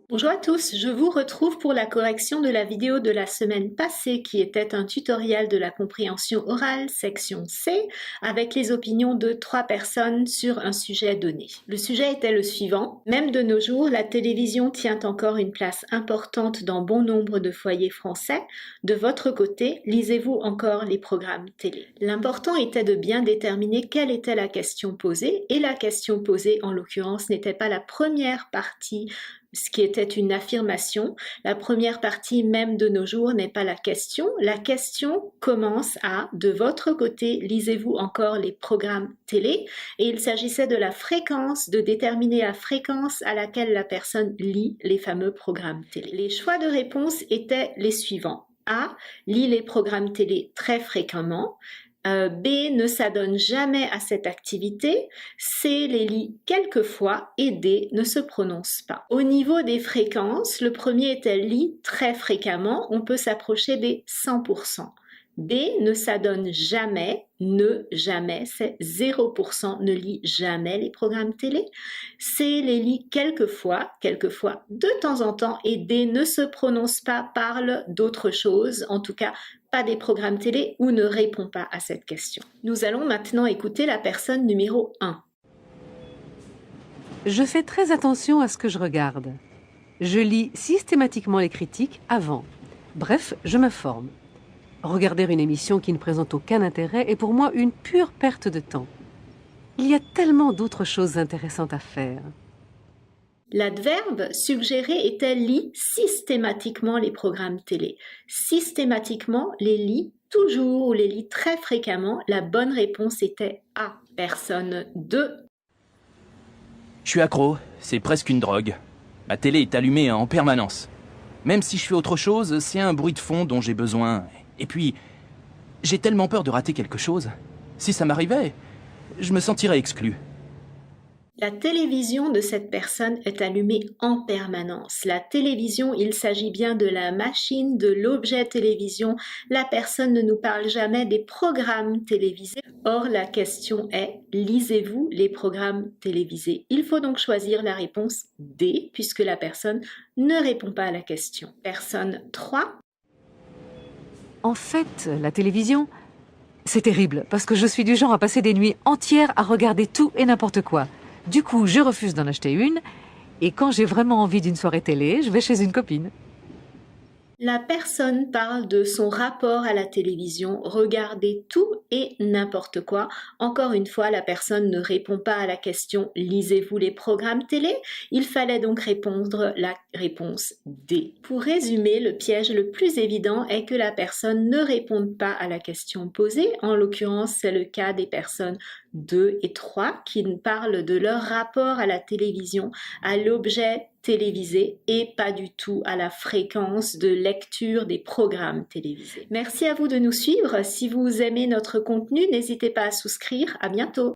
Bonjour à tous, je vous retrouve pour la correction de la vidéo de la semaine passée qui était un tutoriel de la compréhension orale, section C, avec les opinions de 3 personnes sur un sujet donné. Le sujet était le suivant. Même de nos jours, la télévision tient encore une place importante dans bon nombre de foyers français. De votre côté, lisez-vous encore les programmes télé? L'important était de bien déterminer quelle était la question posée, et la question posée, en l'occurrence, n'était pas la première partie, ce qui était une affirmation. La première partie même de nos jours n'est pas la question. La question commence à « De votre côté, lisez-vous encore les programmes télé ?» Et il s'agissait de la fréquence, de déterminer la fréquence à laquelle la personne lit les fameux programmes télé. Les choix de réponse étaient les suivants. A. Lit les programmes télé très fréquemment. B. Ne s'adonne jamais à cette activité. C. Les lit quelquefois. Et D. Ne se prononce pas. Au niveau des fréquences, le premier était lit très fréquemment. On peut s'approcher des 100%. B. Ne s'adonne jamais. Jamais, c'est 0%. Ne lit jamais les programmes télé. C. Les lit quelquefois de temps en temps. Et D. Ne se prononce pas, parle d'autre chose. En tout cas, pas des programmes télé ou ne répond pas à cette question. Nous allons maintenant écouter la personne numéro 1. Je fais très attention à ce que je regarde. Je lis systématiquement les critiques avant. Bref, je m'informe. Regarder une émission qui ne présente aucun intérêt est pour moi une pure perte de temps. Il y a tellement d'autres choses intéressantes à faire. L'adverbe suggéré était lit systématiquement les programmes télé. Systématiquement, les lit toujours ou les lit très fréquemment. La bonne réponse était A. Personne 2. Je suis accro, c'est presque une drogue. Ma télé est allumée en permanence. Même si je fais autre chose, c'est un bruit de fond dont j'ai besoin. Et puis, j'ai tellement peur de rater quelque chose. Si ça m'arrivait, je me sentirais exclu. La télévision de cette personne est allumée en permanence. La télévision, il s'agit bien de la machine, de l'objet télévision. La personne ne nous parle jamais des programmes télévisés. Or, la question est, lisez-vous les programmes télévisés? Il faut donc choisir la réponse D, puisque la personne ne répond pas à la question. Personne 3. En fait, la télévision, c'est terrible, parce que je suis du genre à passer des nuits entières à regarder tout et n'importe quoi. Du coup, je refuse d'en acheter une, et quand j'ai vraiment envie d'une soirée télé, je vais chez une copine. La personne parle de son rapport à la télévision, regarder tout et n'importe quoi. Encore une fois, la personne ne répond pas à la question « Lisez-vous les programmes télé ?» Il fallait donc répondre la réponse D. Pour résumer, le piège le plus évident est que la personne ne réponde pas à la question posée. En l'occurrence, c'est le cas des personnes 2 et 3 qui parlent de leur rapport à la télévision, à l'objet télévisé et pas du tout à la fréquence de lecture des programmes télévisés. Merci à vous de nous suivre. Si vous aimez notre contenu, n'hésitez pas à souscrire. À bientôt.